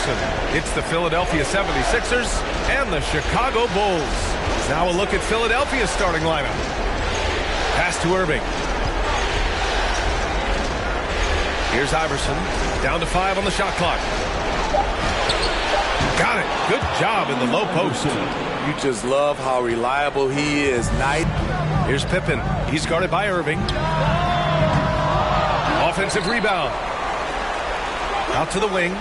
Iverson. It's the Philadelphia 76ers and the Chicago Bulls. Now a look at Philadelphia's starting lineup. Pass to Irving. Here's Iverson. Down to 5 on the shot clock. Got it. Good job in the low post. You just love how reliable he is. Here's Pippen. He's guarded by Irving. Offensive rebound. Out to the wing.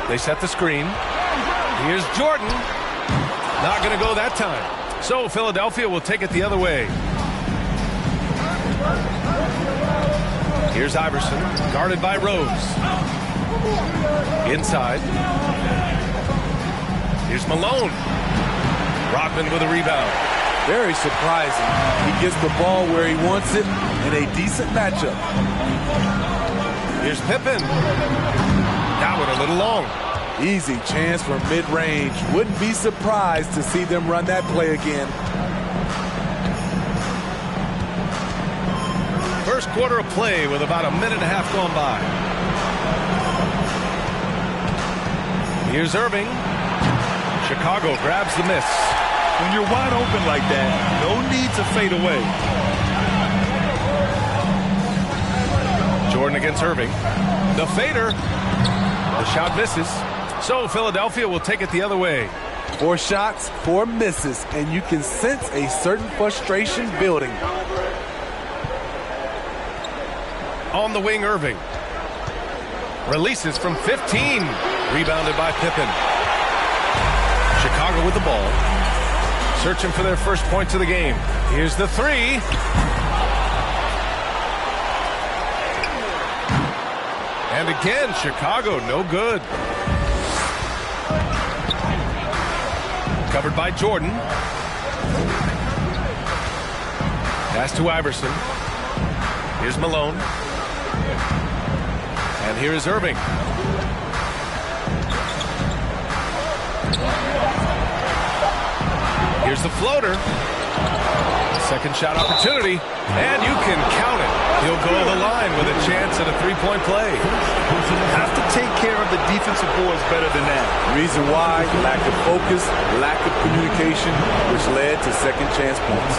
They set the screen. Here's Jordan. Not going to go that time. So Philadelphia will take it the other way. Here's Iverson, guarded by Rose. Inside. Here's Malone. Rodman with a rebound. Very surprising. He gets the ball where he wants it in a decent matchup. Here's Pippen. That one a little long. Easy chance from mid-range. Wouldn't be surprised to see them run that play again. First quarter of play with about a minute and a half gone by. Here's Irving. Chicago grabs the miss. When you're wide open like that, no need to fade away. Jordan against Irving. The fader. The shot misses. So Philadelphia will take it the other way. 4 shots, 4 misses, and you can sense a certain frustration building. On the wing, Irving. Releases from 15. Rebounded by Pippen. Chicago with the ball. Searching for their first points of the game. Here's the 3. And again, Chicago, no good. Covered by Jordan. Pass to Iverson. Here's Malone. And here is Irving. Here's the floater. Second shot opportunity. And you can count it. He'll go to the line with a chance at a 3-point play. Have to take care of the defensive boards better than that. Reason why, lack of focus, lack of communication, which led to second chance points.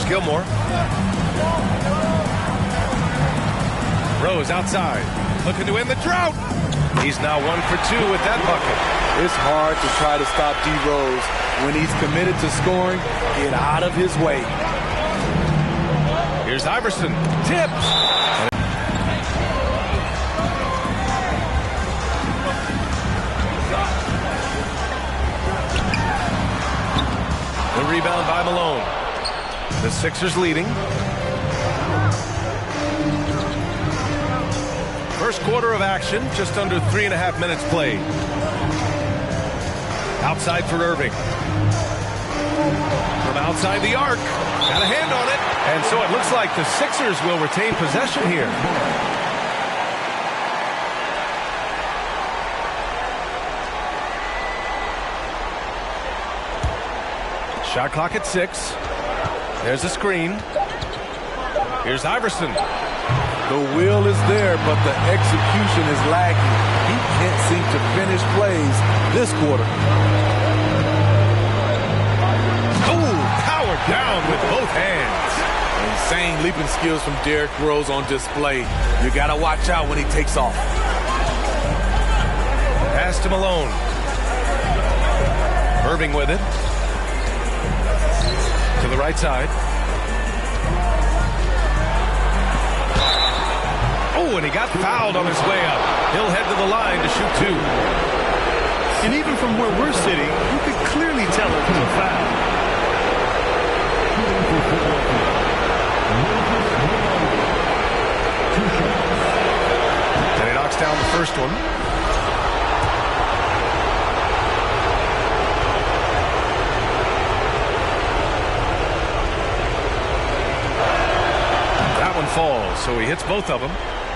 Gilmore. Rose outside, looking to end the drought. He's now 1 for 2 with that bucket. It's hard to try to stop D. Rose. When he's committed to scoring, get out of his way. Here's Iverson. Tips. The rebound by Malone. The Sixers leading. First quarter of action, just under 3.5 minutes played. Outside for Irving. From outside the arc. Got a hand on it. And so it looks like the Sixers will retain possession here. Shot clock at 6. There's a screen. Here's Iverson. The will is there, but the execution is lacking. He can't seem to finish plays this quarter. Oh, power down with both hands. Insane leaping skills from Derrick Rose on display. You got to watch out when he takes off. Pass to Malone. Irving with it. To the right side. Oh, and he got fouled on his way up. He'll head to the line to shoot 2. And even from where we're sitting, you could clearly tell it was a foul. And he knocks down the first one. That one falls, so he hits both of them.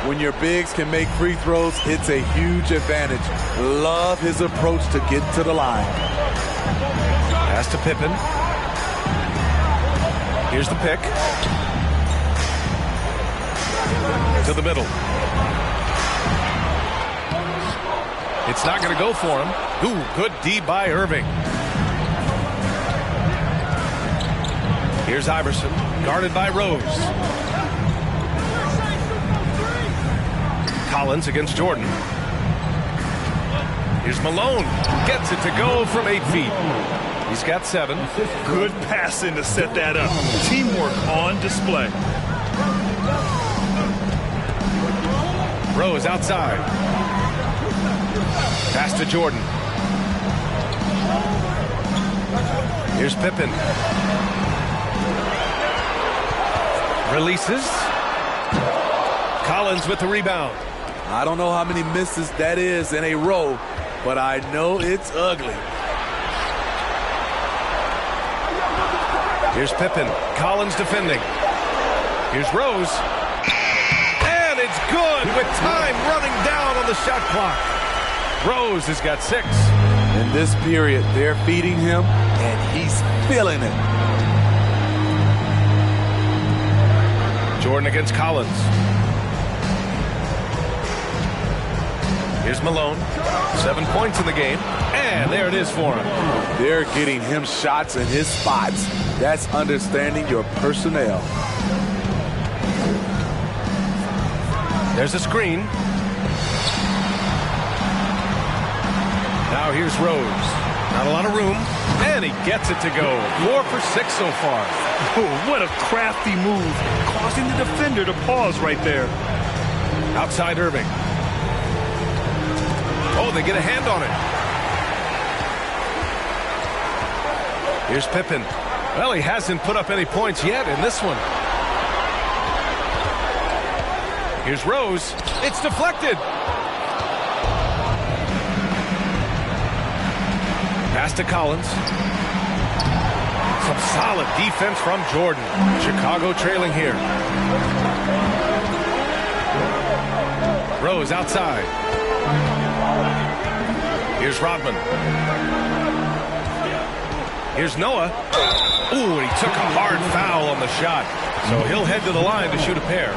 When your bigs can make free throws, it's a huge advantage. Love his approach to get to the line. Pass to Pippen. Here's the pick. To the middle. It's not going to go for him. Ooh, good D by Irving. Here's Iverson, guarded by Rose. Collins against Jordan. Here's Malone. Gets it to go from 8 feet. He's got 7. Good passing to set that up. Teamwork on display. Rose outside. Pass to Jordan. Here's Pippen. Releases. Collins with the rebound. I don't know how many misses that is in a row, but I know it's ugly. Here's Pippen. Collins defending. Here's Rose. And it's good with time running down on the shot clock. Rose has got 6. In this period, they're feeding him, and he's feeling it. Jordan against Collins. Here's Malone. 7 points in the game. And there it is for him. They're getting him shots in his spots. That's understanding your personnel. There's a screen. Now here's Rose. Not a lot of room. And he gets it to go. 4 for 6 so far. Oh, what a crafty move. Causing the defender to pause right there. Outside Irving. Oh, they get a hand on it. Here's Pippen. Well, he hasn't put up any points yet in this one. Here's Rose. It's deflected. Pass to Collins. Some solid defense from Jordan. Chicago trailing here. Rose outside. Here's Rodman. Here's Noah. Ooh, he took a hard foul on the shot. So he'll head to the line to shoot a pair.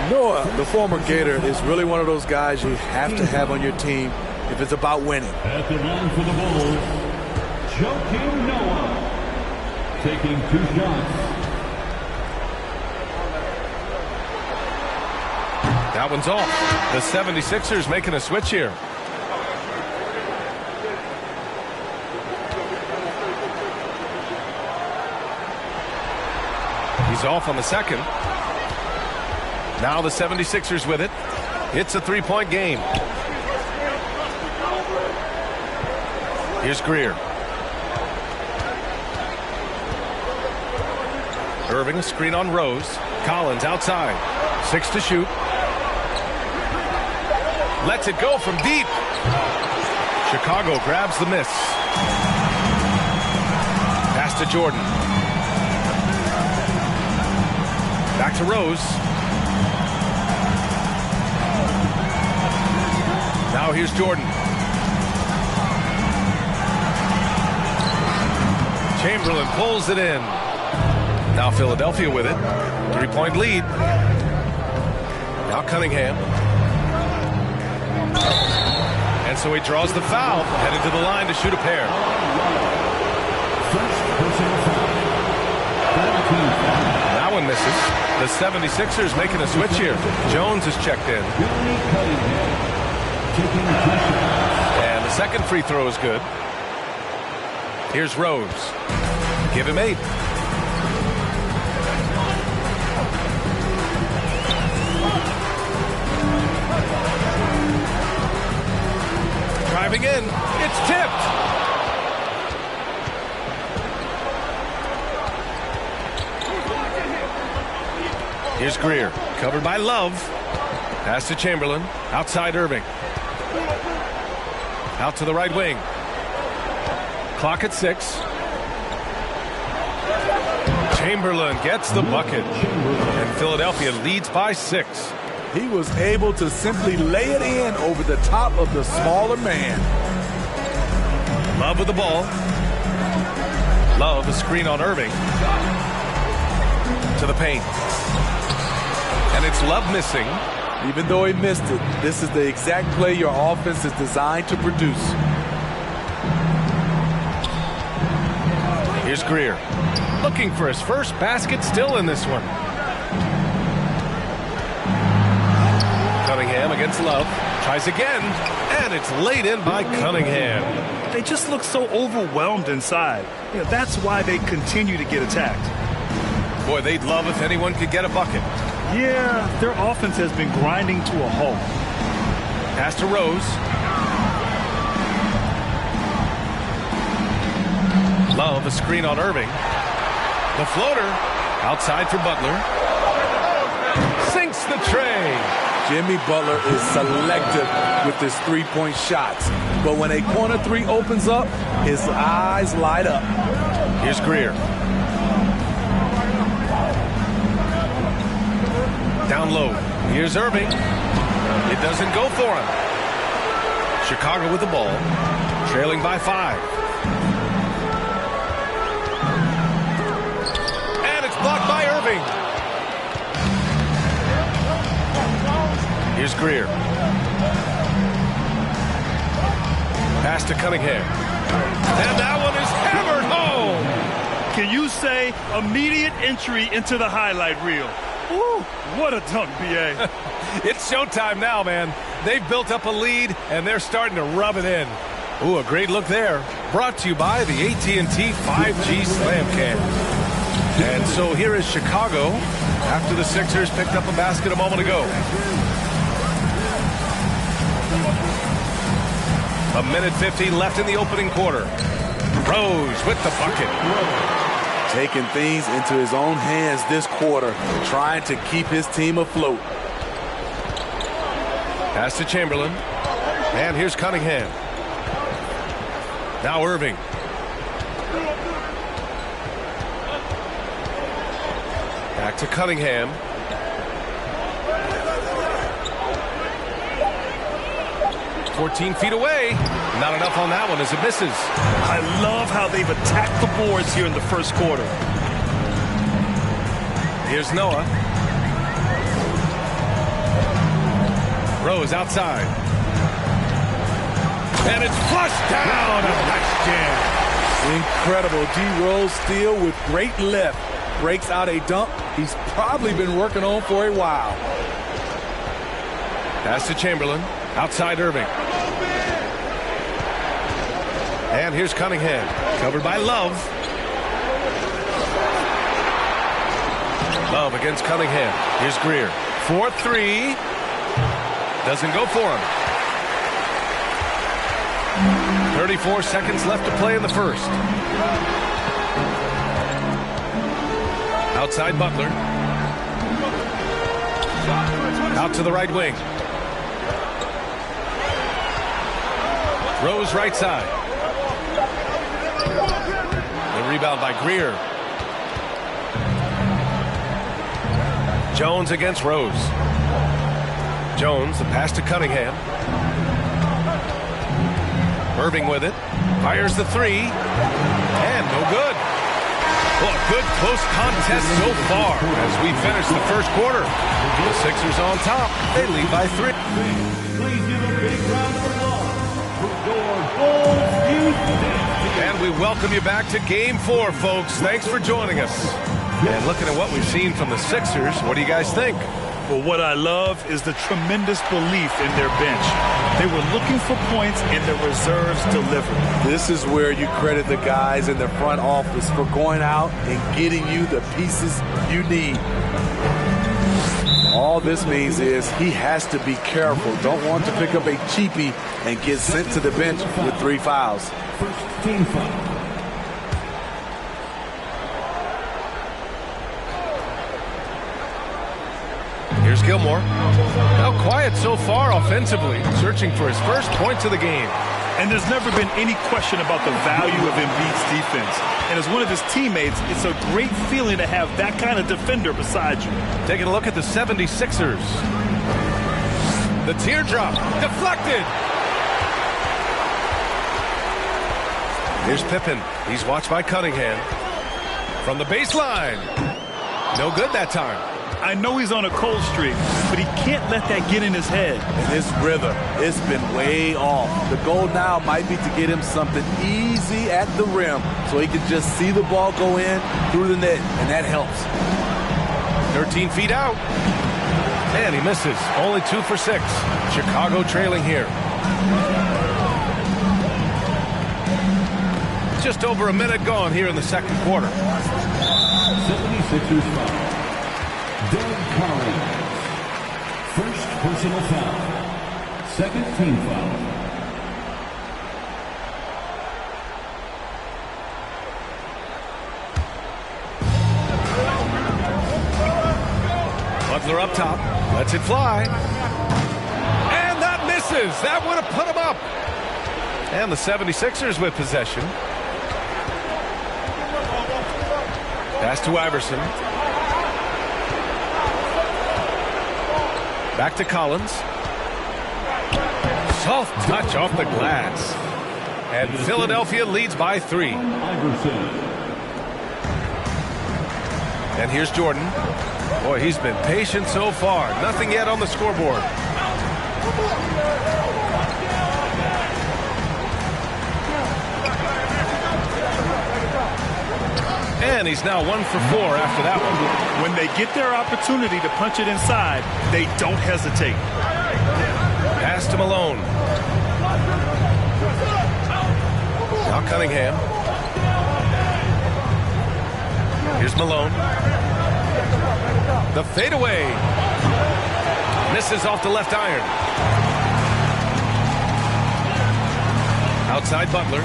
Noah, the former Gator, is really one of those guys you have to have on your team if it's about winning. At the line for the Bulls, Joakim Noah, taking 2 shots. That one's off. The 76ers making a switch here. He's off on the second. Now the 76ers with it. It's a 3-point game. Here's Greer. Irving, a screen on Rose. Collins outside. 6 to shoot. Lets it go from deep. Chicago grabs the miss. Pass to Jordan. Back to Rose. Now here's Jordan. Chamberlain pulls it in. Now Philadelphia with it. 3-point lead. Now Cunningham. And so he draws the foul, headed to the line to shoot a pair. That one misses. The 76ers making a switch here. Jones is checked in. And the second free throw is good. Here's Rose. Give him 8. Driving in. It's tipped. Here's Greer. Covered by Love. Pass to Chamberlain. Outside Irving. Out to the right wing. Clock at 6. Chamberlain gets the bucket. And Philadelphia leads by 6. He was able to simply lay it in over the top of the smaller man. Love with the ball. Love, a screen on Irving. To the paint. And it's Love missing. Even though he missed it, this is the exact play your offense is designed to produce. Here's Greer. Looking for his first basket, still in this one. Cunningham against Love. Tries again, and it's laid in by Cunningham. They just look so overwhelmed inside. That's why they continue to get attacked. Boy, they'd love if anyone could get a bucket. Yeah, their offense has been grinding to a halt. Pass to Rose. Love, a screen on Irving. The floater. Outside for Butler. Sinks the tray. Jimmy Butler is selective with his three-point shots. But when a corner three opens up, his eyes light up. Here's Greer. Down low. Here's Irving. It doesn't go for him. Chicago with the ball. Trailing by 5. And it's blocked by Irving. Here's Greer. Pass to Cunningham. And that one is hammered home. Can you say immediate entry into the highlight reel? Ooh, what a dunk, B.A. It's showtime now, man. They've built up a lead, and they're starting to rub it in. Ooh, a great look there. Brought to you by the AT&T 5G Slam Cam. And so here is Chicago after the Sixers picked up a basket a moment ago. A minute 15 left in the opening quarter. Rose with the bucket. Taking things into his own hands this quarter, trying to keep his team afloat. Pass to Chamberlain. And here's Cunningham. Now Irving. Back to Cunningham. "14 feet away. Not enough on that one as it misses. I love how they've attacked the boards here in the first quarter. Here's Noah. Rose outside. And it's flushed down. A nice jam. Incredible. D. Rose steal with great lift. Breaks out a dunk he's probably been working on for a while. Pass to Chamberlain. Outside Irving. And here's Cunningham. Covered by Love. Love against Cunningham. Here's Greer. 4-3. Doesn't go for him. 34 seconds left to play in the first. Outside Butler. Out to the right wing. Rose right side. The rebound by Greer. Jones against Rose. Jones, the pass to Cunningham. Irving with it. Fires the three. And no good. Well, a good close contest so far as we finish the first quarter. The Sixers on top. They lead by 3. Please give a big round of applause for your Bulls youth. And we welcome you back to Game 4, folks. Thanks for joining us. And looking at what we've seen from the Sixers, what do you guys think? Well, what I love is the tremendous belief in their bench. They were looking for points and their reserves delivered. This is where you credit the guys in the front office for going out and getting you the pieces you need. All this means is he has to be careful. Don't want to pick up a cheapie and get sent to the bench with 3 fouls. First team foul. Here's Gilmore. Now quiet so far offensively, searching for his first points of the game. And there's never been any question about the value of Embiid's defense. And as one of his teammates, it's a great feeling to have that kind of defender beside you. Taking a look at the 76ers. The teardrop, deflected. Here's Pippen. He's watched by Cunningham. From the baseline. No good that time. I know he's on a cold streak, but he can't let that get in his head. And his rhythm, it's been way off. The goal now might be to get him something easy at the rim so he can just see the ball go in through the net, and that helps. 13 feet out. And he misses. Only 2 for 6. Chicago trailing here. Just over a minute gone here in the second quarter. 76ers foul. Doug Collins. First personal foul. Second team foul. Butler up top. Lets it fly. And that misses. That would have put him up. And the 76ers with possession. Pass to Iverson. Back to Collins. Soft touch off the glass. And Philadelphia leads by 3. And here's Jordan. Boy, he's been patient so far. Nothing yet on the scoreboard. And he's now 1 for 4 after that one. When they get their opportunity to punch it inside, they don't hesitate. Pass to Malone. Now Cunningham. Here's Malone. The fadeaway. Misses off the left iron. Outside Butler.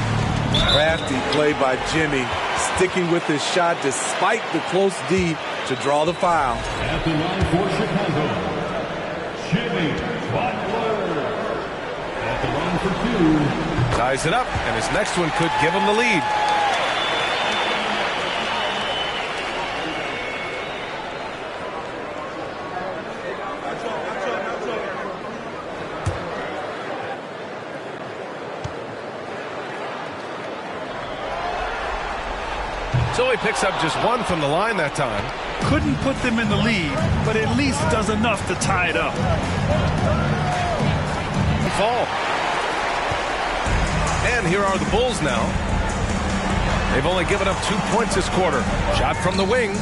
Crafty play by Jimmy, sticking with his shot despite the close D to draw the foul. At the line for Chicago, Jimmy Butler. At the line for 2. Ties it up, and his next one could give him the lead. So he picks up just 1 from the line that time. Couldn't put them in the lead, but at least does enough to tie it up. Fall. And here are the Bulls now. They've only given up 2 points this quarter. Shot from the wing.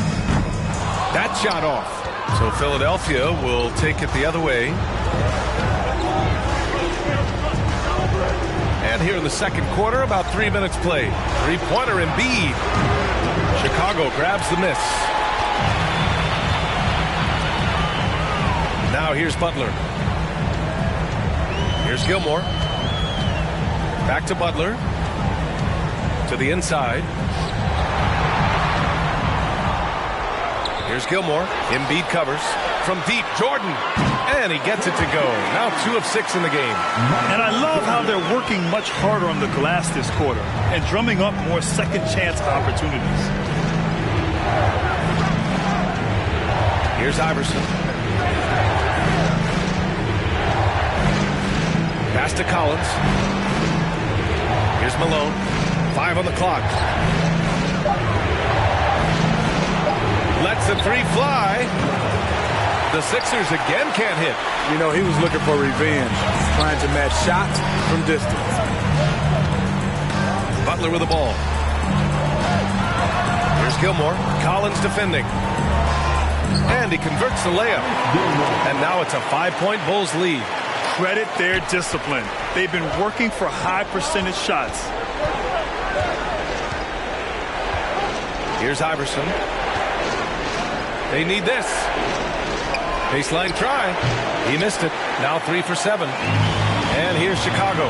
That shot off. So Philadelphia will take it the other way. And here in the second quarter, about 3 minutes played. 3-pointer Embiid. Chicago grabs the miss. Now here's Butler. Here's Gilmore. Back to Butler. To the inside. Here's Gilmore. Embiid covers. From deep, Jordan. And he gets it to go. Now 2 of 6 in the game. And I love how they're working much harder on the glass this quarter and drumming up more second chance opportunities. Here's Iverson. Pass to Collins. Here's Malone. 5 on the clock. Lets the 3 fly. The Sixers again can't hit. You know, he was looking for revenge, trying to match shots from distance. Butler with the ball. Here's Gilmore. Collins defending. And he converts the layup. And now it's a 5-point Bulls lead. Credit their discipline. They've been working for high percentage shots. Here's Iverson. They need this. Baseline try. He missed it. Now 3 for 7. And here's Chicago.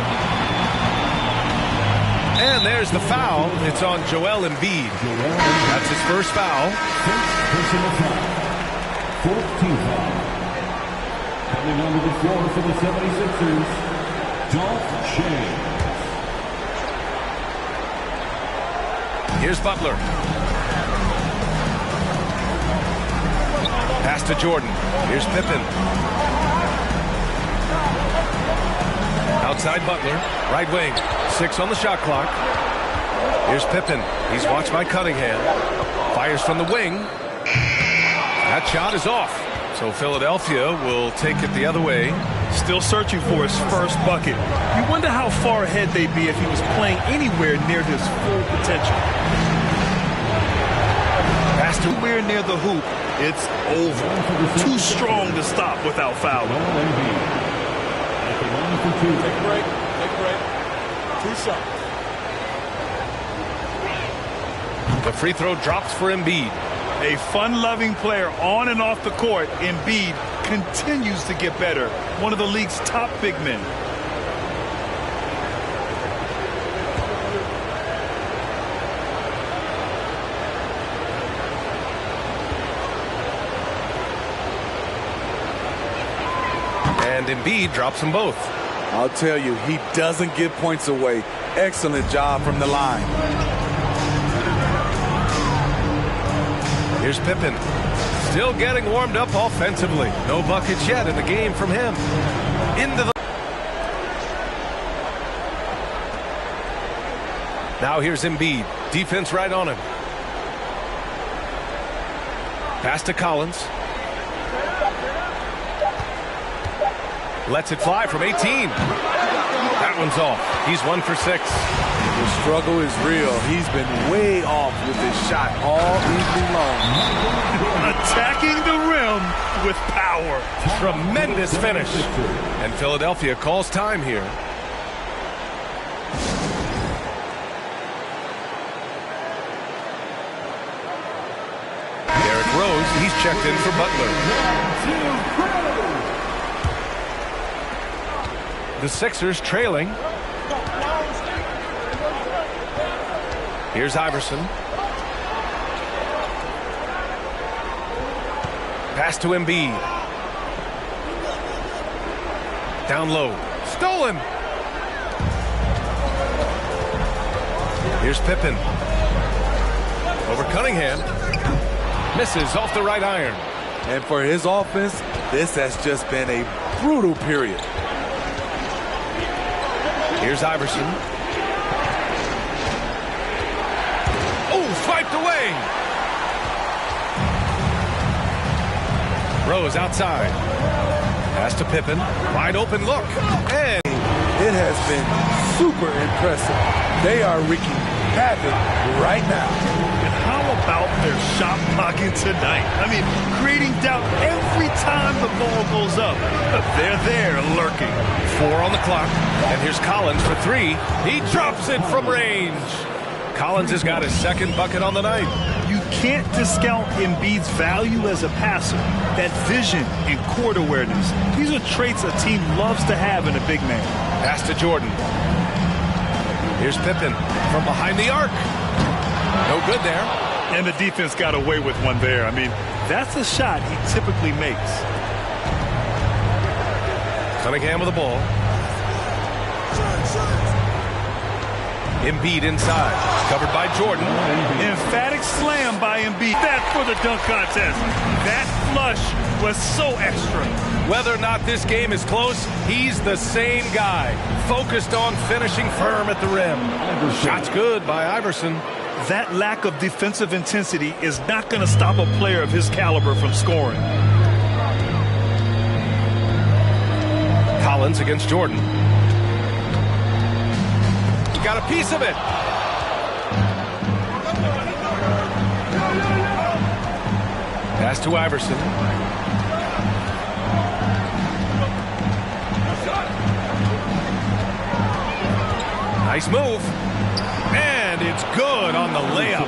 And there's the foul. It's on Joel Embiid. That's his first foul. Personal foul. 14th foul. Coming onto the floor for the 76ers, Dolph James. Here's Butler. Pass to Jordan. Here's Pippen. Outside Butler. Right wing. 6 on the shot clock. Here's Pippen. He's watched by Cunningham. Fires from the wing. That shot is off. So Philadelphia will take it the other way. Still searching for his first bucket. You wonder how far ahead they'd be if he was playing anywhere near his full potential. Pass to Anywhere near the hoop, it's over. Too strong to stop without fouling. At the line for 2. Take a break. Take a break. 2 shots. the free throw drops for Embiid. A fun-loving player on and off the court, Embiid continues to get better. One of the league's top big men. And Embiid drops them both. I'll tell you, he doesn't give points away. Excellent job from the line. Here's Pippen. Still getting warmed up offensively. No buckets yet in the game from him. Into the... Now here's Embiid. Defense right on him. Pass to Collins. Lets it fly from 18. That one's off. He's 1 for 6. The struggle is real. He's been way off with his shot all evening long. Attacking the rim with power. Tremendous finish. And Philadelphia calls time here. Derrick Rose, he's checked in for Butler. The Sixers trailing. Here's Iverson. Pass to Embiid. Down low. Stolen. Here's Pippen. Over Cunningham. Misses off the right iron. And for his offense, this has just been a brutal period. Here's Iverson. Oh, swiped away. Rose outside. Pass to Pippen. Wide open look. And it has been super impressive. They are wreaking havoc right now. And how about their shot blocking tonight? I mean, creating doubt every time the ball goes up. But they're there lurking. 4 on the clock. And here's Collins for 3. He drops it from range. Collins has got his second bucket on the night. You can't discount Embiid's value as a passer. That vision and court awareness. These are traits a team loves to have in a big man. Pass to Jordan. Here's Pippen from behind the arc. No good there. And the defense got away with one there. I mean, that's a shot he typically makes. Cunningham with the ball. Embiid inside. Covered by Jordan. Emphatic slam by Embiid. That for the dunk contest. That flush was so extra. Whether or not this game is close, he's the same guy. Focused on finishing firm at the rim. Shot's good by Iverson. That lack of defensive intensity is not going to stop a player of his caliber from scoring. Collins against Jordan. Got a piece of it. Pass to Iverson. Nice move. And it's good on the layup.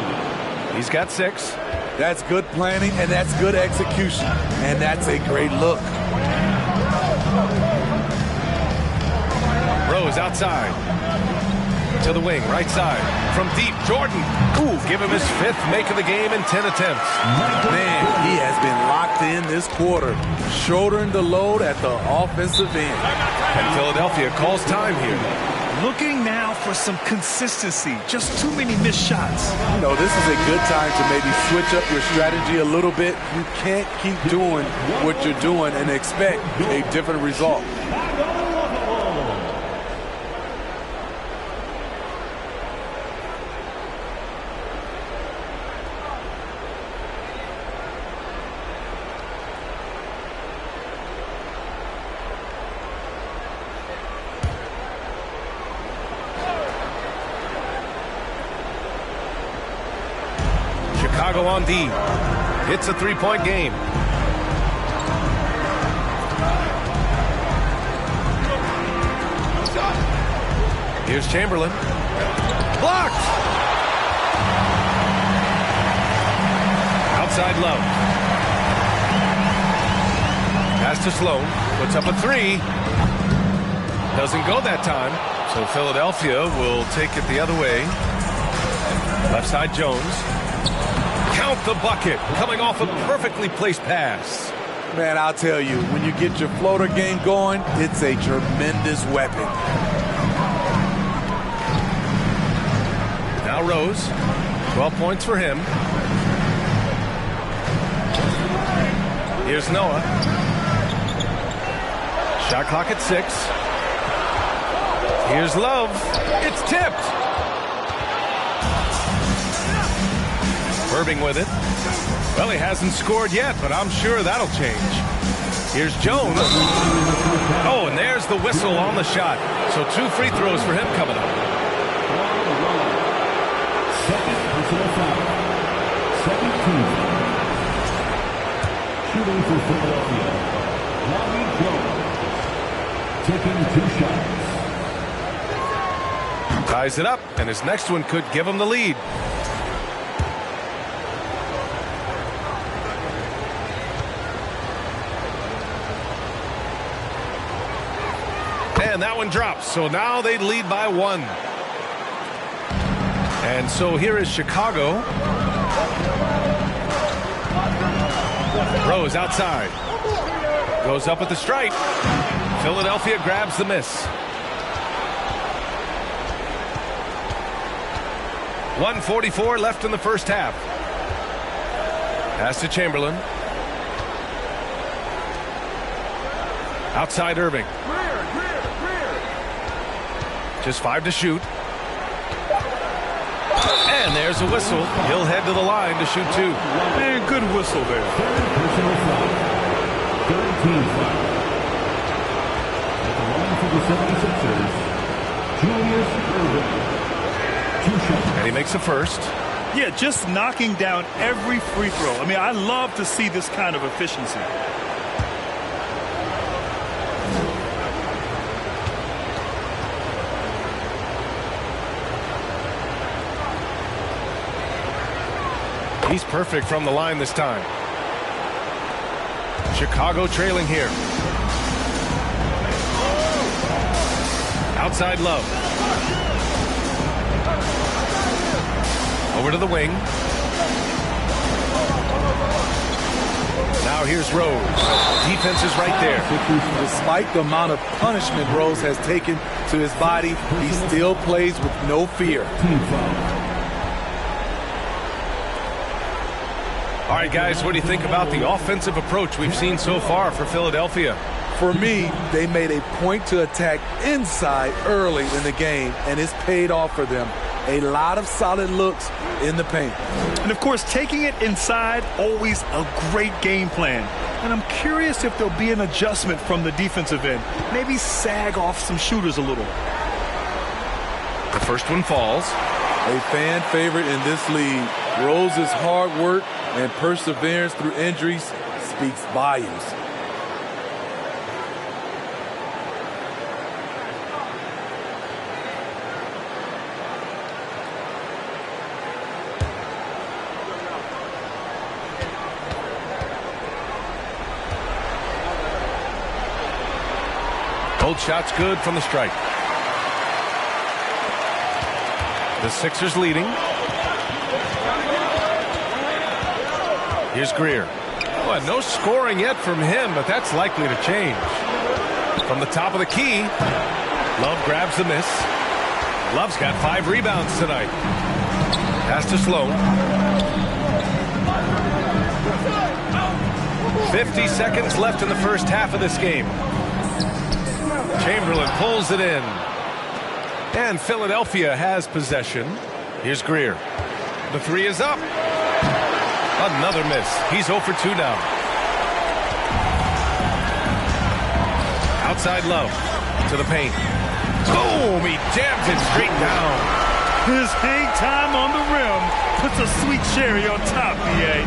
He's got 6. That's good planning, and that's good execution. And that's a great look. Rose outside. To the wing, right side. From deep, Jordan. Ooh, give him his 5th make of the game in 10 attempts. Man, he has been locked in this quarter, shouldering the load at the offensive end. And Philadelphia calls time here. Looking now for some consistency. Just too many missed shots. You know, this is a good time to maybe switch up your strategy a little bit. You can't keep doing what you're doing and expect a different result. Chicago on D. It's a 3-point game. Here's Chamberlain. Blocked! Outside Love. Pass to Sloan. Puts up a 3. Doesn't go that time. So Philadelphia will take it the other way. Left side Jones. Count the bucket, coming off a perfectly placed pass. Man, I'll tell you, when you get your floater game going, it's a tremendous weapon. Now Rose, 12 points for him. Here's Noah. Shot clock at 6. Here's Love. It's tipped. Irving with it. Well, he hasn't scored yet, but I'm sure that'll change. Here's Jones. Oh, and there's the whistle on the shot. So 2 free throws for him coming up. Second personal foul. Second team foul. Shooting for Philadelphia, Bobby Jones. Taking 2 shots. Ties it up, and his next one could give him the lead. And that one drops, so now they lead by 1. And so here is Chicago. Rose outside. Goes up with the strike. Philadelphia grabs the miss. 1:44 left in the first half. Pass to Chamberlain. Outside Irving. Just 5 to shoot. And there's a whistle. He'll head to the line to shoot 2. Man, good whistle there. Third personal foul. Third team foul. At the line for the 76ers, Julius Irving. 2 shots. And he makes the first. Yeah, just knocking down every free throw. I mean, I love to see this kind of efficiency. He's perfect from the line this time. Chicago trailing here. Outside Love. Over to the wing. Now here's Rose. Defense is right there. Despite the amount of punishment Rose has taken to his body, he still plays with no fear. Team foul. All right, guys, what do you think about the offensive approach we've seen so far for Philadelphia? For me, they made a point to attack inside early in the game, and it's paid off for them. A lot of solid looks in the paint. And, of course, taking it inside, always a great game plan. And I'm curious if there'll be an adjustment from the defensive end. Maybe sag off some shooters a little. The first one falls. A fan favorite in this league. Rose's hard work and perseverance through injuries speaks volumes. Both shots good from the stripe. The Sixers leading. Here's Greer. Well, no scoring yet from him, but that's likely to change. From the top of the key, Love grabs the miss. Love's got 5 rebounds tonight. Pass to Sloan. 50 seconds left in the first half of this game. Chamberlain pulls it in. And Philadelphia has possession. Here's Greer. The 3 is up. Another miss. He's 0 for 2 now. Outside Love to the paint. Boom! He jams it straight down. His hang time on the rim puts a sweet cherry on top, BA.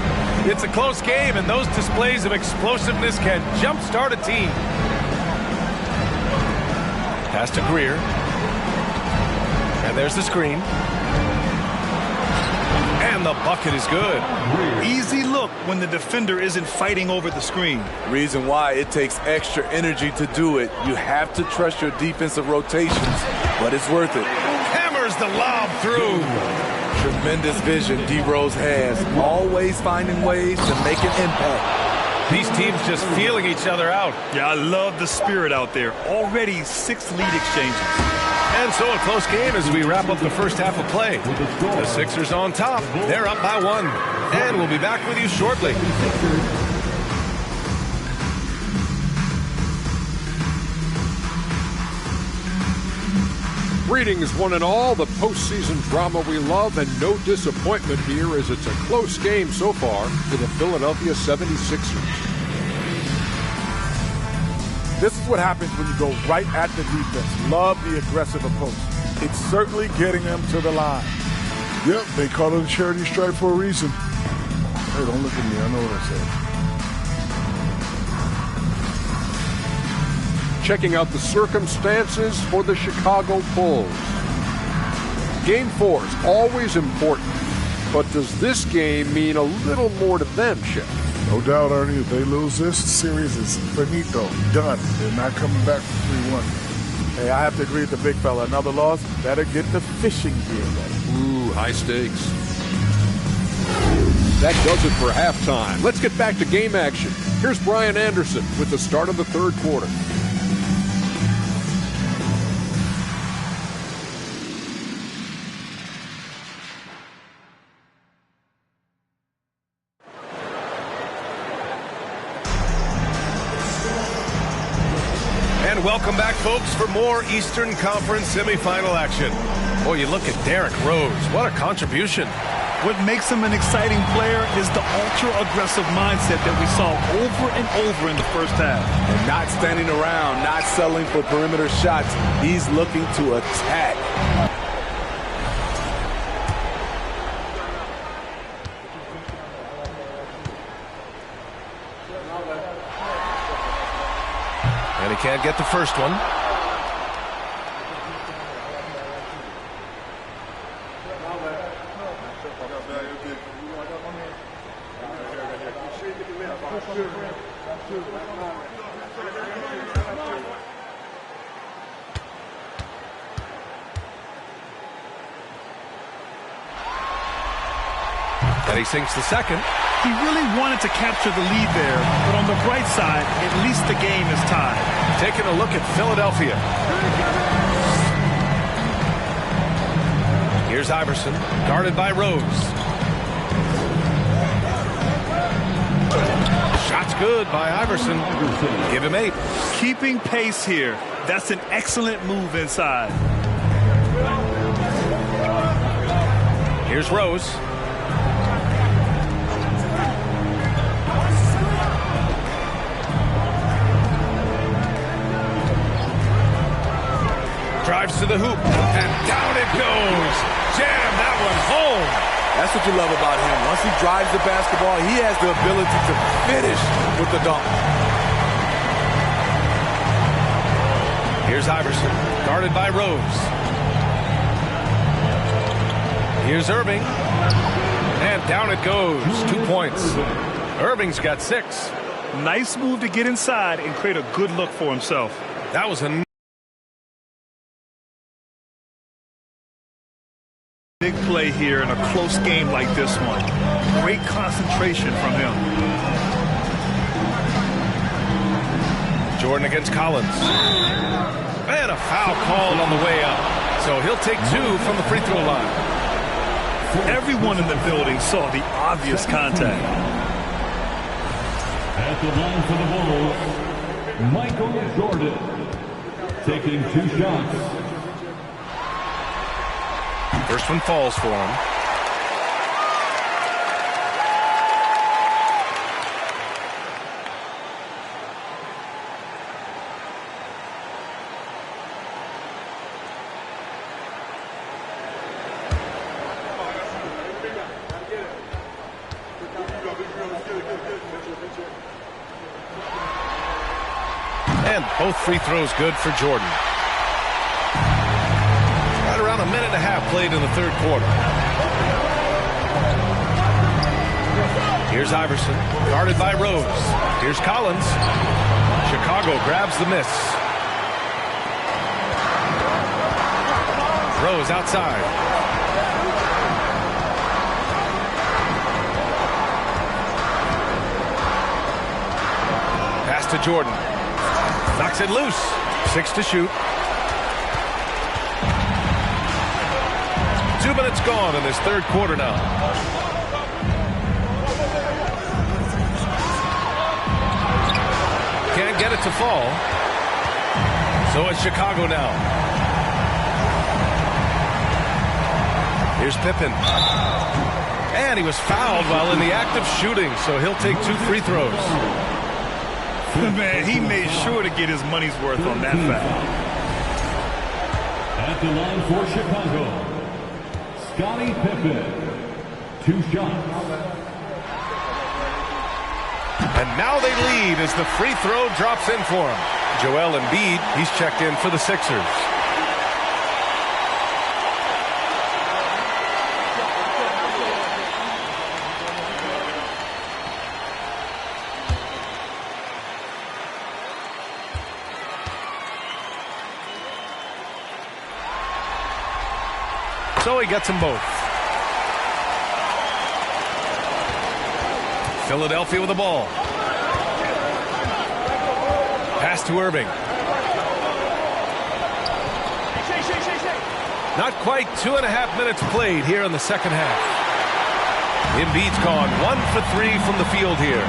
It's a close game, and those displays of explosiveness can jumpstart a team. Pass to Greer. And there's the screen. And the bucket is good. Easy look when the defender isn't fighting over the screen. Reason why it takes extra energy to do it. You have to trust your defensive rotations, but it's worth it. Hammers the lob through. Tremendous vision D. Rose has. Always finding ways to make an impact. These teams just feeling each other out. Yeah, I love the spirit out there. Already 6 lead exchanges. And so a close game as we wrap up the first half of play. The Sixers on top. They're up by 1. And we'll be back with you shortly. Greetings, one and all. The postseason drama we love, and no disappointment here as it's a close game so far for the Philadelphia 76ers. This is what happens when you go right at the defense. Love the aggressive approach. It's certainly getting them to the line. Yep, they call it a charity stripe for a reason. Hey, don't look at me. I know what I said. Checking out the circumstances for the Chicago Bulls. Game 4 is always important, but does this game mean a little more to them, Shep? No doubt, Ernie, if they lose this series, is finito, done. They're not coming back from 3-1. Hey, I have to agree with the big fella. Another loss, better get the fishing gear ready. Ooh, high stakes. That does it for halftime. Let's get back to game action. Here's Brian Anderson with the start of the third quarter. And welcome back, folks, for more Eastern Conference semifinal action. Boy, you look at Derrick Rose. What a contribution. What makes him an exciting player is the ultra-aggressive mindset that we saw over and over in the first half. And not standing around, not settling for perimeter shots. He's looking to attack. And he can't get the first one. And he sinks the second. He really wanted to capture the lead there, but on the bright side, at least the game is tied. Taking a look at Philadelphia. Here's Iverson, guarded by Rose. Shot's good by Iverson. Give him 8. Keeping pace here. That's an excellent move inside. Here's Rose. Drives to the hoop, and down it goes. Jam that one home. That's what you love about him. Once he drives the basketball, he has the ability to finish with the dunk. Here's Iverson, guarded by Rose. Here's Irving, and down it goes. 2 points. Irving's got 6. Nice move to get inside and create a good look for himself. That was a here in a close game like this one. Great concentration from him. Jordan against Collins. And a foul called on the way up. So he'll take 2 from the free throw line. Everyone in the building saw the obvious contact. At the line for the Bulls, Michael Jordan, taking 2 shots. First one falls for him. And both free throws good for Jordan. Right around a minute and a half played in the third quarter. Here's Iverson, guarded by Rose. Here's Collins. Chicago grabs the miss. Rose outside. Pass to Jordan. Knocks it loose. 6 to shoot. 2 minutes gone in this third quarter now. Can't get it to fall. So it's Chicago now. Here's Pippen. And he was fouled while in the act of shooting, so he'll take 2 free throws. Man, he made sure to get his money's worth on that foul. At the line for Chicago, Scottie Pippen, 2 shots. And now they lead as the free throw drops in for him. Joel Embiid, he's checked in for the Sixers. So he gets them both. Philadelphia with the ball. Pass to Irving. Not quite 2.5 minutes played here in the second half. Embiid's gone 1 for 3 from the field here.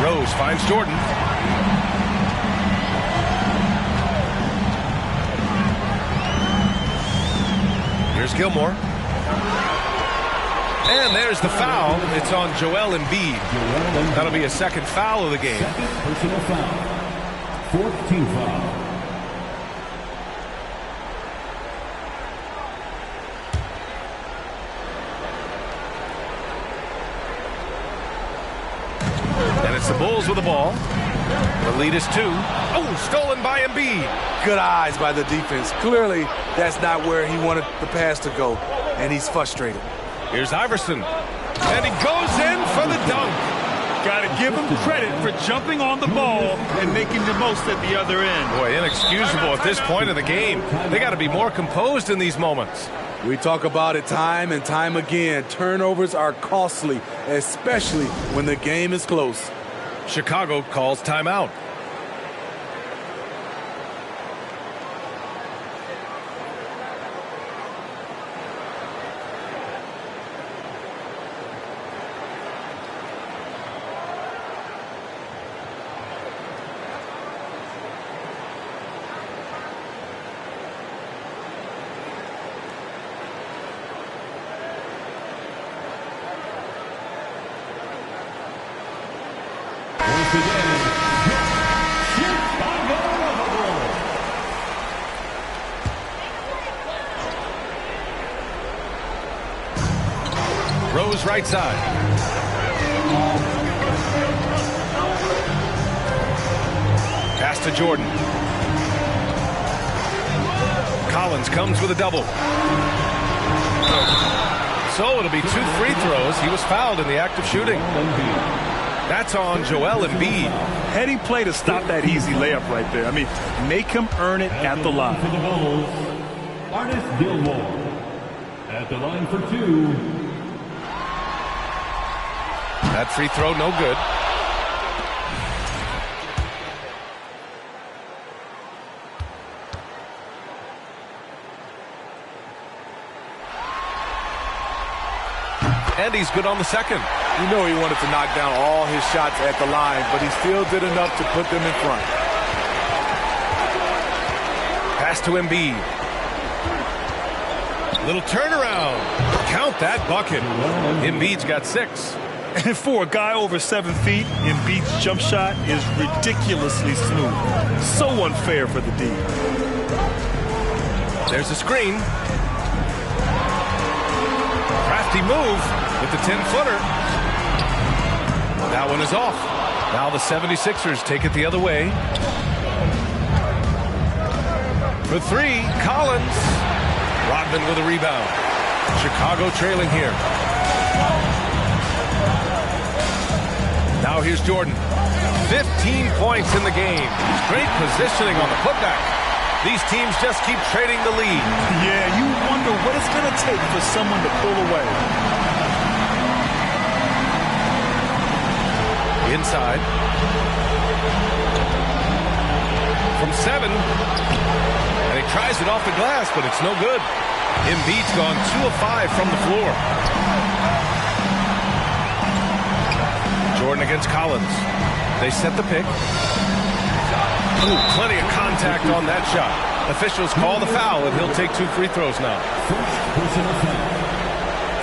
Rose finds Jordan. Here's Gilmore. And there's the foul. It's on Joel Embiid. That'll be a second foul of the game. Second personal foul. 4th team foul. And it's the Bulls with the ball. The lead is 2. Oh, stolen by Embiid. Good eyes by the defense. Clearly, that's not where he wanted the pass to go, and he's frustrated. Here's Iverson. And he goes in for the dunk. Got to give him credit for jumping on the ball and making the most at the other end. Boy, inexcusable at this point in the game. They got to be more composed in these moments. We talk about it time and time again. Turnovers are costly, especially when the game is close. Chicago calls timeout. Rose right side. Pass to Jordan. Collins comes with a double. So it'll be 2 free throws. He was fouled in the act of shooting. That's on Joel Embiid. Heading play to stop that easy layup right there. I mean, make him earn it at the line. For the Bulls, Artis Gilmore, At the line for two. That free throw, no good. And he's good on the second. You know he wanted to knock down all his shots at the line, but he still did enough to put them in front. Pass to Embiid. Little turnaround. Count that bucket. Embiid's got 6. And for a guy over 7 feet, Embiid's jump shot is ridiculously smooth. So unfair for the D. There's a screen. Crafty move with the 10-footer. That one is off. Now the 76ers take it the other way. For 3, Collins. Rodman with a rebound. Chicago trailing here. Now here's Jordan. 15 points in the game. Great positioning on the putback. These teams just keep trading the lead. Yeah, you wonder what it's going to take for someone to pull away. Inside. From 7. And he tries it off the glass, but it's no good. Embiid's gone 2 of 5 from the floor. Jordan against Collins. They set the pick. Ooh, plenty of contact on that shot. Officials call the foul, and he'll take 2 free throws now. First personal foul.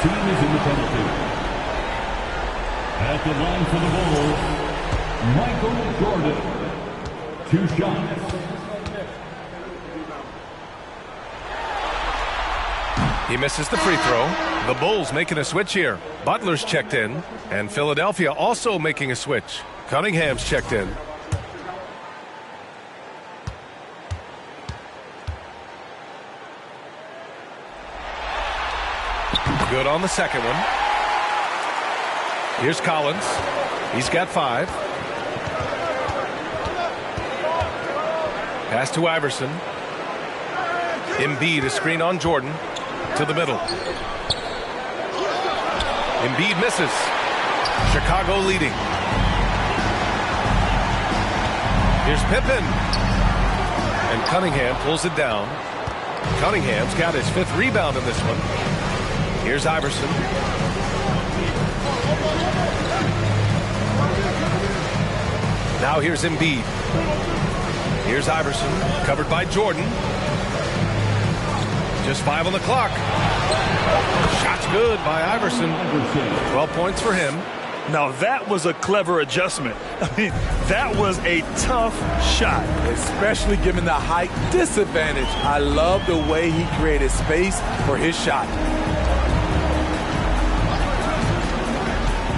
Team is in the penalty. At the line for the Bulls, Michael Jordan. 2 shots. He misses the free throw. The Bulls making a switch here. Butler's checked in, and Philadelphia also making a switch. Cunningham's checked in. Good on the second one. Here's Collins. He's got 5. Pass to Iverson. Embiid, a screen on Jordan. To the middle. Embiid misses. Chicago leading. Here's Pippen. And Cunningham pulls it down. Cunningham's got his 5th rebound in this one. Here's Iverson. Now here's Embiid. Here's Iverson, covered by Jordan. Just 5 on the clock. Shot's good by Iverson. 12 points for him. Now that was a clever adjustment. I mean, that was a tough shot. Especially given the height disadvantage. I love the way he created space for his shot.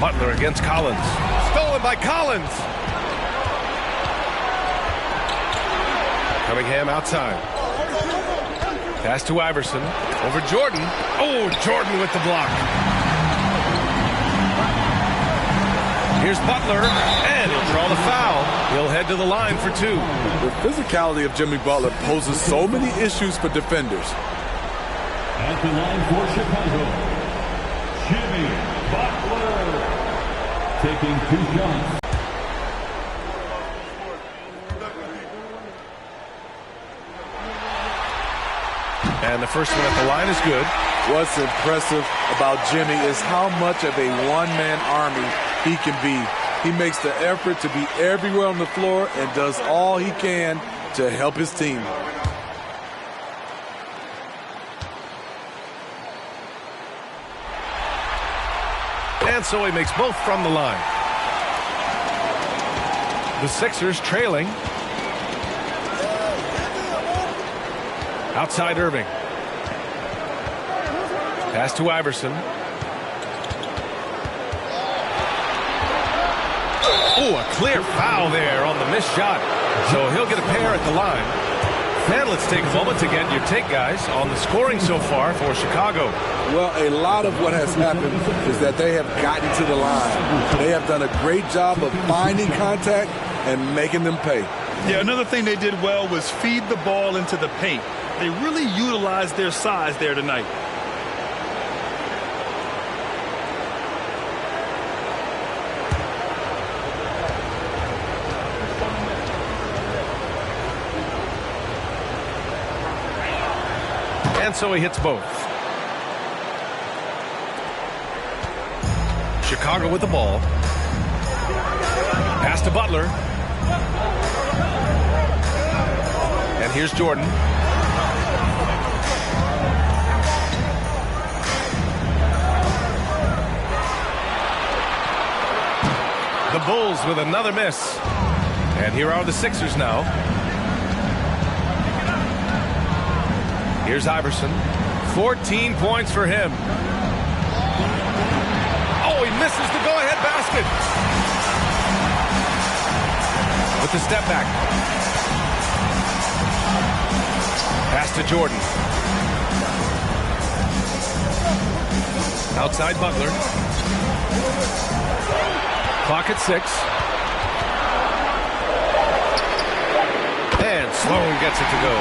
Butler against Collins. Stolen by Collins. Cunningham outside. Pass to Iverson. Over Jordan. Oh, Jordan with the block. Here's Butler, and he'll draw the foul. He'll head to the line for 2. The physicality of Jimmy Butler poses so many issues for defenders. At the line for Chicago, Jimmy Butler. Taking 2 shots. And the first one at the line is good. What's impressive about Jimmy is how much of a one-man army he can be. He makes the effort to be everywhere on the floor and does all he can to help his team. And so he makes both from the line. The Sixers trailing. Outside Irving. Pass to Iverson. Oh, a clear foul there on the missed shot. So he'll get a pair at the line. And let's take a moment to get your take, guys, on the scoring so far for Chicago. Well, a lot of what has happened is that they have gotten to the line. They have done a great job of finding contact and making them pay. Yeah, another thing they did well was feed the ball into the paint. They really utilized their size there tonight. And so he hits both. Chicago with the ball. Pass to Butler. And here's Jordan. The Bulls with another miss. And here are the Sixers now. Here's Iverson. 14 points for him. Oh, he misses the go-ahead basket. With the step back. Pass to Jordan. Outside Butler. Clock at 6. And Sloan gets it to go.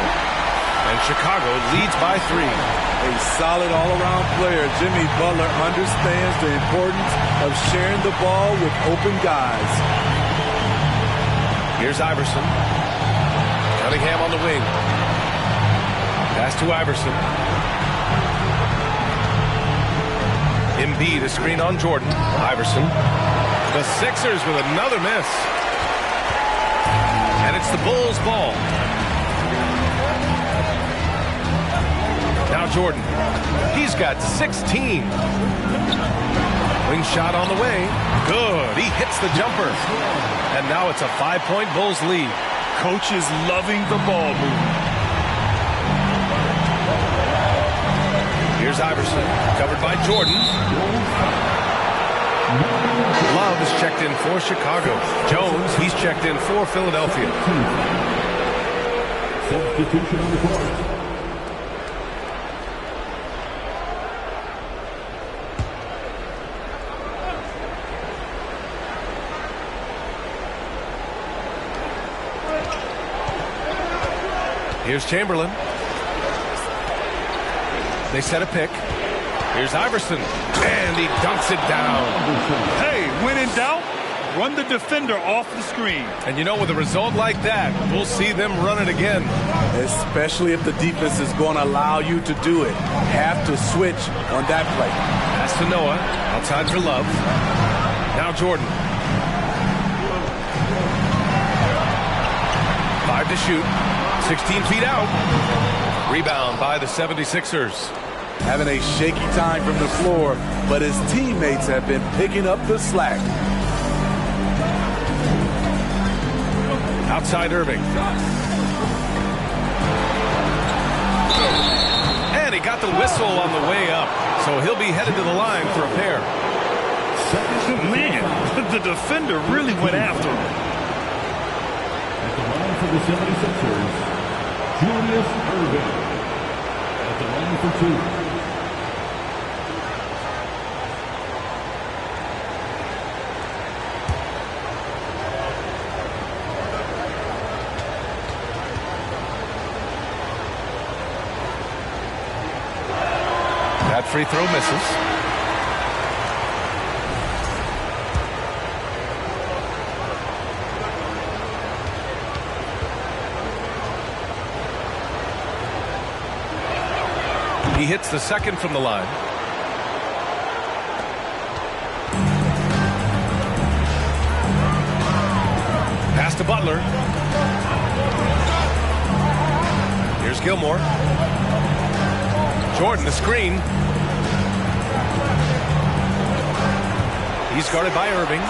And Chicago leads by 3. A solid all-around player. Jimmy Butler understands the importance of sharing the ball with open guys. Here's Iverson. Cunningham on the wing. Pass to Iverson. Embiid, a screen on Jordan. Iverson. The Sixers with another miss. And it's the Bulls' ball. Now Jordan. He's got 16. Wing shot on the way. Good. He hits the jumper. And now it's a 5-point Bulls lead. Coach is loving the ball movement. Here's Iverson. Covered by Jordan. Love is checked in for Chicago. Jones, he's checked in for Philadelphia. Substitution on the court. Here's Chamberlain. They set a pick. Here's Iverson. And he dunks it down. Hey, when in doubt, run the defender off the screen. And you know, with a result like that, we'll see them run it again. Especially if the defense is going to allow you to do it. Have to switch on that play. Pass to Noah. Outside for Love. Now Jordan. 5 to shoot. 16 feet out. Rebound by the 76ers. Having a shaky time from the floor, but his teammates have been picking up the slack. Outside Irving. And he got the whistle on the way up, so he'll be headed to the line for a pair. Man, the defender really went after him. At the line for the 76ers, Julius Irving. At the line for 2. That free throw misses. He hits the second from the line. Pass to Butler. Here's Gilmore. Jordan, the screen. He's guarded by Irving.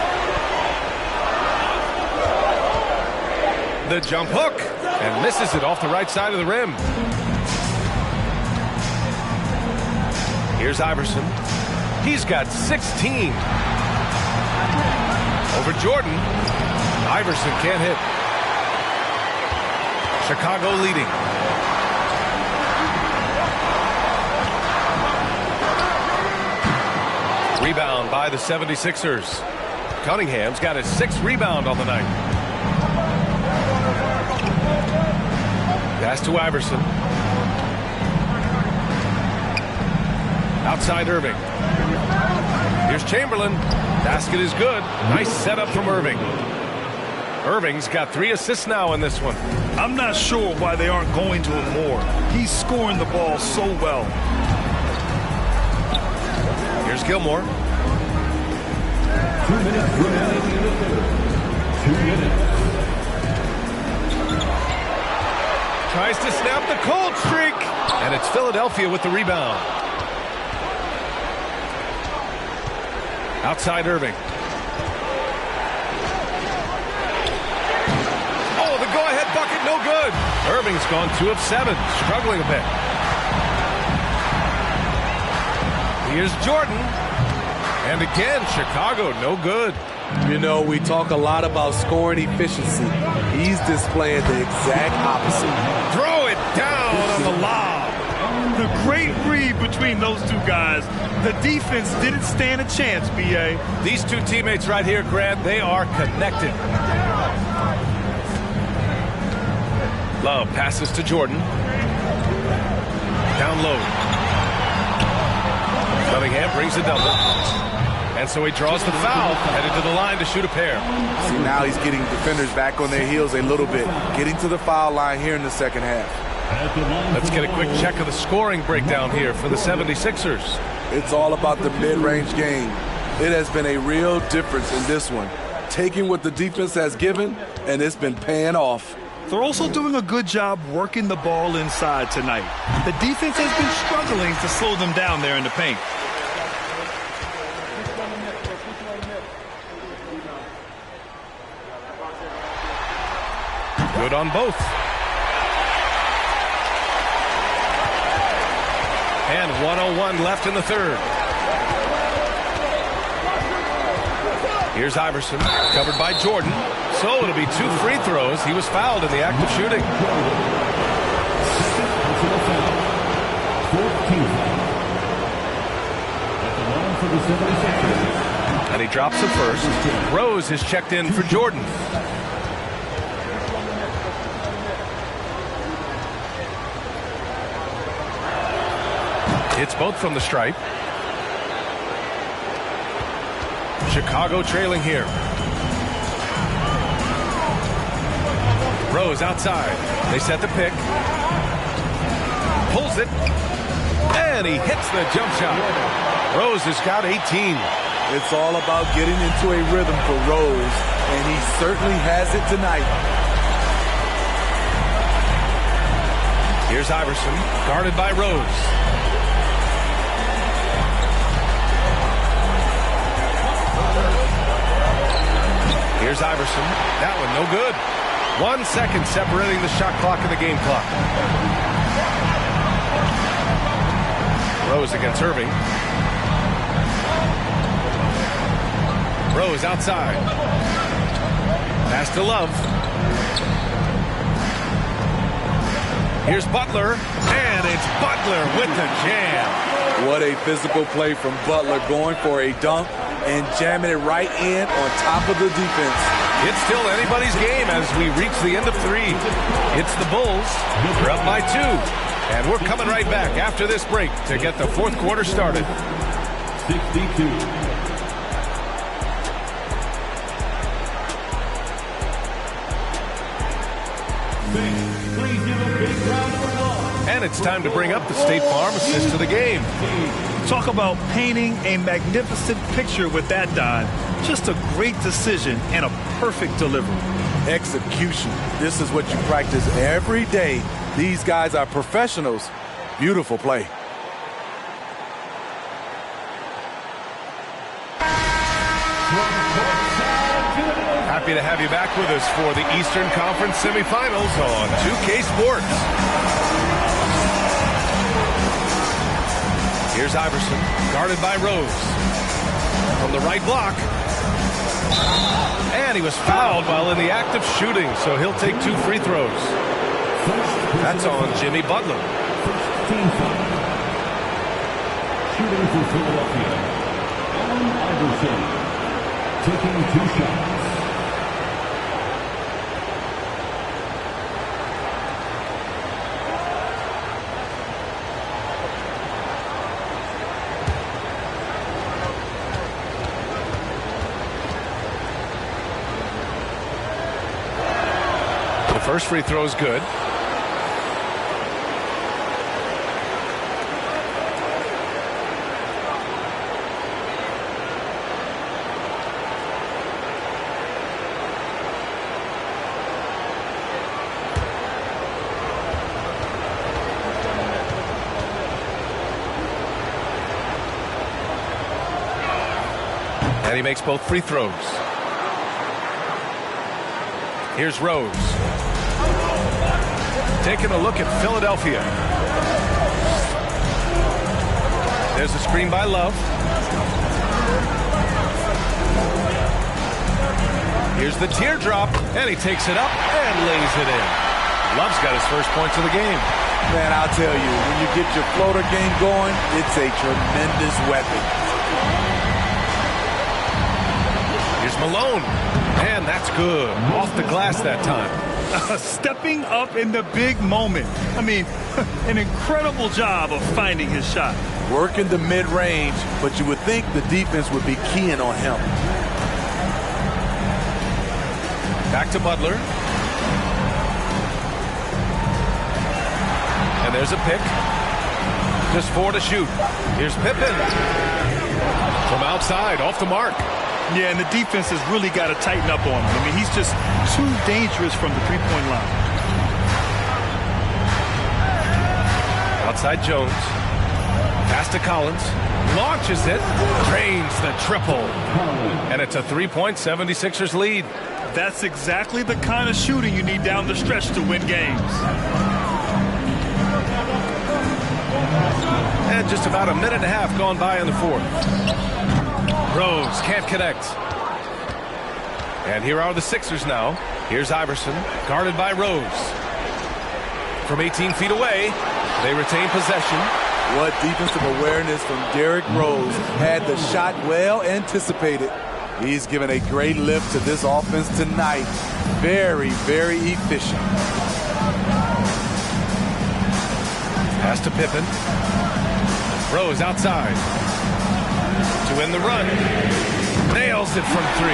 The jump hook. And misses it off the right side of the rim. Here's Iverson. He's got 16. Over Jordan. Iverson can't hit. Chicago leading. Rebound by the 76ers. Cunningham's got his 6th rebound on the night. Pass to Iverson. Outside Irving. Here's Chamberlain. Basket is good. Nice setup from Irving. Irving's got 3 assists now in this one. I'm not sure why they aren't going to him more. He's scoring the ball so well. Here's Gilmore. 2 minutes remaining in the third. 2 minutes. Tries to snap the cold streak. And it's Philadelphia with the rebound. Outside Irving. Oh, the go-ahead bucket, no good. Irving's gone 2 of 7, struggling a bit. Here's Jordan. And again, Chicago, no good. You know, we talk a lot about scoring efficiency. He's displaying the exact opposite. Throw it down on the lob. The great read between those two guys. The defense didn't stand a chance, B.A. These two teammates right here, Grant, they are connected. Love passes to Jordan. Down low. Cunningham brings the double. And so he draws the foul, headed to the line to shoot a pair. See, now he's getting defenders back on their heels a little bit, getting to the foul line here in the second half. Let's get a quick check of the scoring breakdown here for the 76ers. It's all about the mid-range game. It has been a real difference in this one. Taking what the defense has given, and it's been paying off. They're also doing a good job working the ball inside tonight. The defense has been struggling to slow them down there in the paint. Good on both. And 1:01 left in the third. Here's Iverson, covered by Jordan. So it'll be 2 free throws. He was fouled in the act of shooting. 14. At the line for the 76ers. And he drops the first. Rose is checked in for Jordan. It's both from the stripe. Chicago trailing here. Rose outside. They set the pick. Pulls it. And he hits the jump shot. Rose has got 18. It's all about getting into a rhythm for Rose, and he certainly has it tonight. Here's Iverson, guarded by Rose. Here's Iverson. That one no good. 1 second separating the shot clock and the game clock. Rose against Irving. Rose outside. Pass to Love. Here's Butler. And it's Butler with the jam. What a physical play from Butler, going for a dunk and jamming it right in on top of the defense. It's still anybody's game as we reach the end of 3. It's the Bulls. They're up by 2. And we're coming right back after this break to get the fourth quarter started. 62. And it's time to bring up the State Farm assist to the game. Talk about painting a magnificent picture with that dive. Just a great decision and a perfect delivery. Execution. This is what you practice every day. These guys are professionals. Beautiful play. Happy to have you back with us for the Eastern Conference semifinals on 2K Sports. Here's Iverson, guarded by Rose. From the right block. And he was fouled while in the act of shooting, so he'll take 2 free throws. That's on Jimmy Butler. Team foul. Shooting for Philadelphia. Allen Iverson. Taking 2 shots. First free throw is good. And he makes both free throws. Here's Rose. Taking a look at Philadelphia. There's a screen by Love. Here's the teardrop, and he takes it up and lays it in. Love's got his first points of the game. Man, I'll tell you, when you get your floater game going, it's a tremendous weapon. Here's Malone, and that's good. Off the glass that time. Stepping up in the big moment. I mean, an incredible job of finding his shot. Working the mid-range, but you would think the defense would be keying on him. Back to Butler. And there's a pick. Just 4 to shoot. Here's Pippen. From outside, off the mark. Yeah, and the defense has really got to tighten up on him. I mean, he's just too dangerous from the three-point line. Outside Jones. Pass to Collins. Launches it. Drains the triple. And it's a 3-point 76ers lead. That's exactly the kind of shooting you need down the stretch to win games. And just about a minute and a half gone by in the fourth. Rose can't connect. And here are the Sixers now. Here's Iverson, guarded by Rose. From 18 feet away, they retain possession. What defensive awareness from Derrick Rose. Had the shot well anticipated. He's given a great lift to this offense tonight. Very, very efficient. Pass to Pippen. Rose outside. To win the run. Nails it from 3.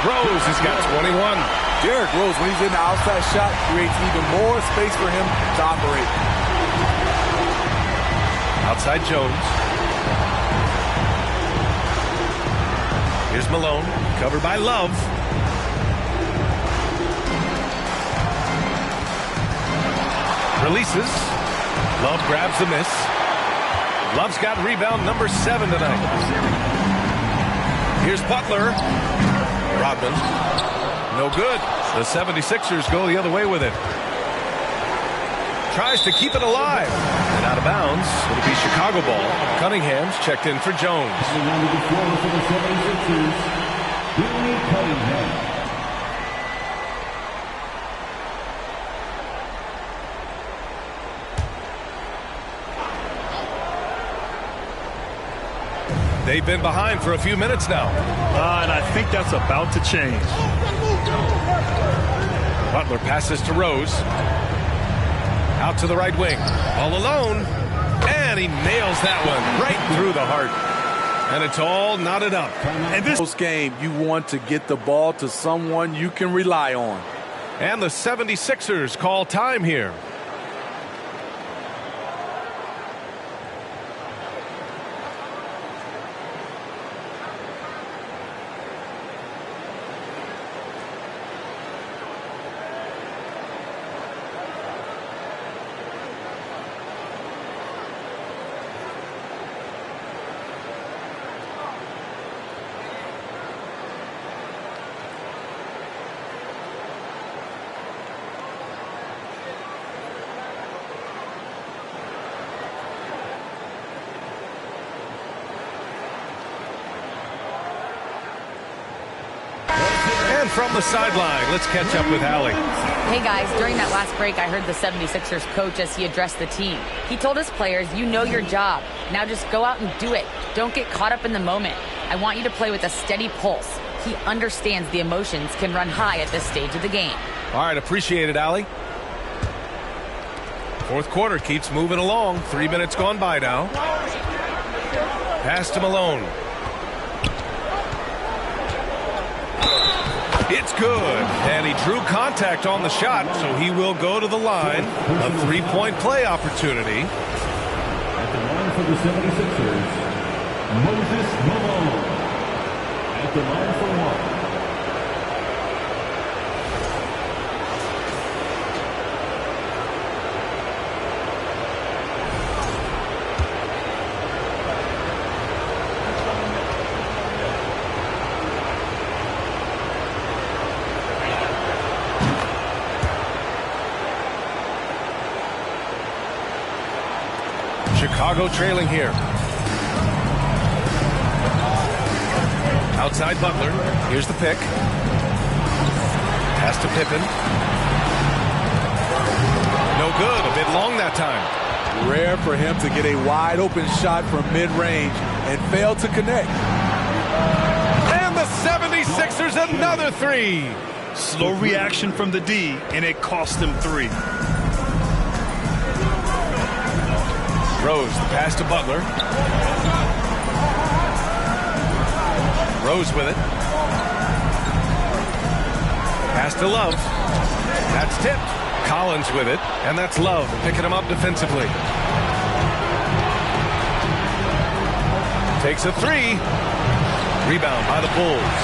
Rose has got 21. Derrick Rose, when he's in the outside shot, creates even more space for him to operate. Outside Jones. Here's Malone, covered by Love. Releases. Love grabs the miss. Love's got rebound number 7 tonight. Here's Butler. Rodman. No good. The 76ers go the other way with it. Tries to keep it alive. And out of bounds. It'll be Chicago ball. Cunningham's checked in for Jones. They've been behind for a few minutes now. And I think that's about to change. Butler passes to Rose. Out to the right wing. All alone. And he nails that one right through the heart. And it's all knotted up. And this game, you want to get the ball to someone you can rely on. And the 76ers call time here. From the sideline, let's catch up with Allie. Hey guys, during that last break, I heard the 76ers coach as he addressed the team. He told his players, you know your job. Now just go out and do it. Don't get caught up in the moment. I want you to play with a steady pulse. He understands the emotions can run high at this stage of the game. All right, appreciate it, Allie. Fourth quarter keeps moving along. 3 minutes gone by now. Pass to Malone. It's good. And he drew contact on the shot, so he will go to the line. A three-point play opportunity. At the line for the 76ers, Moses Malone. At the line for one. Chicago trailing here. Outside Butler. Here's the pick. Pass to Pippen. No good. A bit long that time. Rare for him to get a wide open shot from mid-range and fail to connect. And the 76ers another three. Slow reaction from the D, and it cost them three. Rose, the pass to Butler. Rose with it. Pass to Love. That's tipped. Collins with it, and that's Love picking him up defensively. Takes a three. Rebound by the Bulls.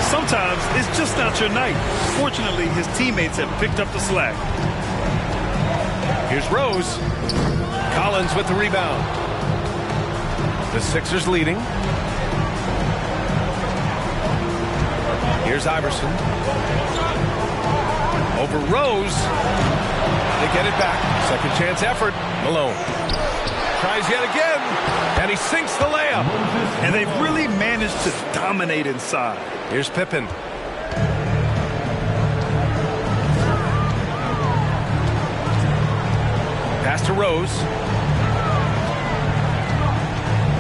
Sometimes it's just not your night. Fortunately, his teammates have picked up the slack. Here's Rose. Collins with the rebound. The Sixers leading. Here's Iverson. Over Rose. They get it back. Second chance effort. Malone. Tries yet again. And he sinks the layup. And they've really managed to dominate inside. Here's Pippen. Pass to Rose.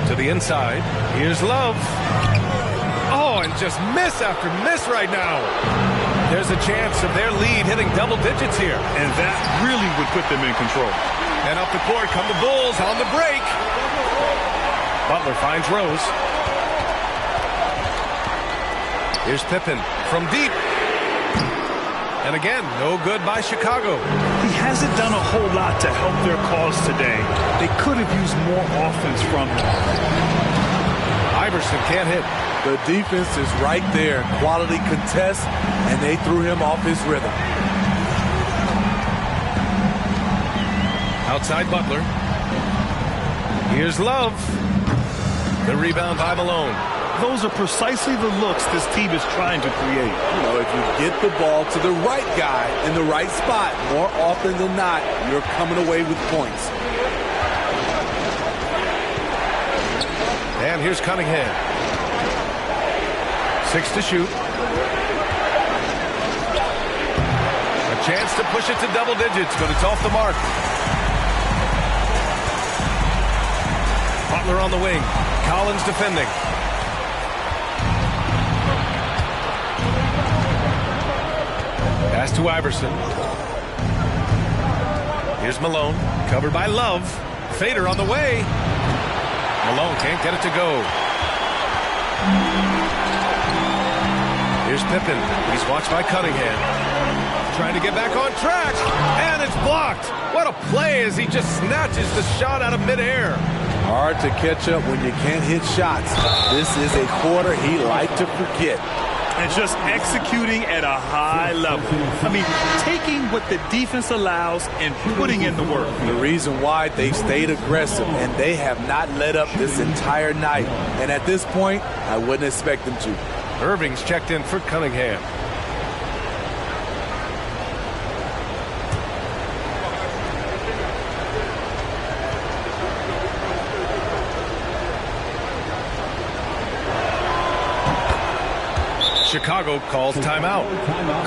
To the inside. Here's Love. Oh, and just miss after miss right now. There's a chance of their lead hitting double digits here. And that really would put them in control. And up the court come the Bulls on the break. Butler finds Rose. Here's Pippen from deep. And again, no good by Chicago. He hasn't done a whole lot to help their cause today. They could have used more offense from him. Iverson can't hit. The defense is right there. Quality contest, and they threw him off his rhythm. Outside Butler. Here's Love. The rebound by Malone. Those are precisely the looks this team is trying to create. You know, if you get the ball to the right guy in the right spot, more often than not, you're coming away with points. And here's Cunningham. 6 to shoot. A chance to push it to double digits, but it's off the mark. Butler on the wing. Collins defending. Pass to Iverson. Here's Malone. Covered by Love. Fader on the way. Malone can't get it to go. Here's Pippen. He's watched by Cunningham. Trying to get back on track. And it's blocked. What a play as he just snatches the shot out of midair. Hard to catch up when you can't hit shots. This is a quarter he liked to forget. And just executing at a high level. I mean, taking what the defense allows and putting in the work. The reason why they've stayed aggressive and they have not let up this entire night. And at this point, I wouldn't expect them to. Irving's checked in for Cunningham. Chicago calls timeout.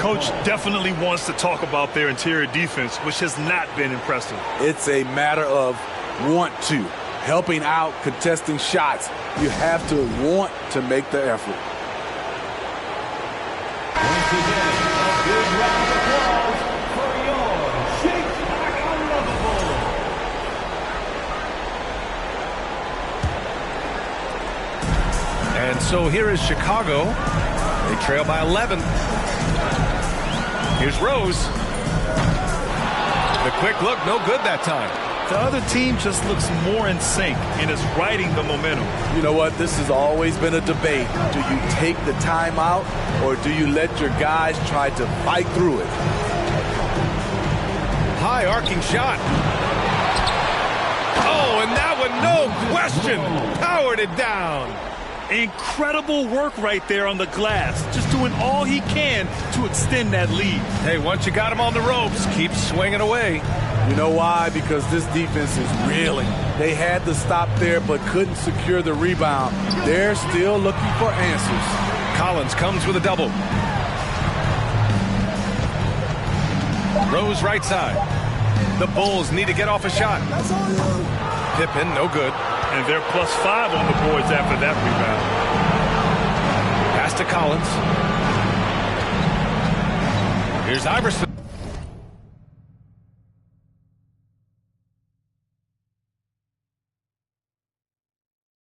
Coach definitely wants to talk about their interior defense, which has not been impressive. It's a matter of want to. Helping out, contesting shots. You have to want to make the effort. Once again, a big round of applause for your Chicago Bulls. And so here is Chicago. They trail by 11. Here's Rose. The quick look, no good that time. The other team just looks more in sync and is riding the momentum. You know what? This has always been a debate. Do you take the timeout or do you let your guys try to fight through it? High arcing shot. Oh, and that one, no question, powered it down. Incredible work right there on the glass. Just doing all he can to extend that lead. Hey, once you got him on the ropes, keep swinging away. You know why? Because this defense is reeling. They had to stop there but couldn't secure the rebound. They're still looking for answers. Collins comes with a double. Rose right side. The Bulls need to get off a shot. Pippen, no good. And they're +5 on the boards after that rebound. Pass to Collins. Here's Iverson.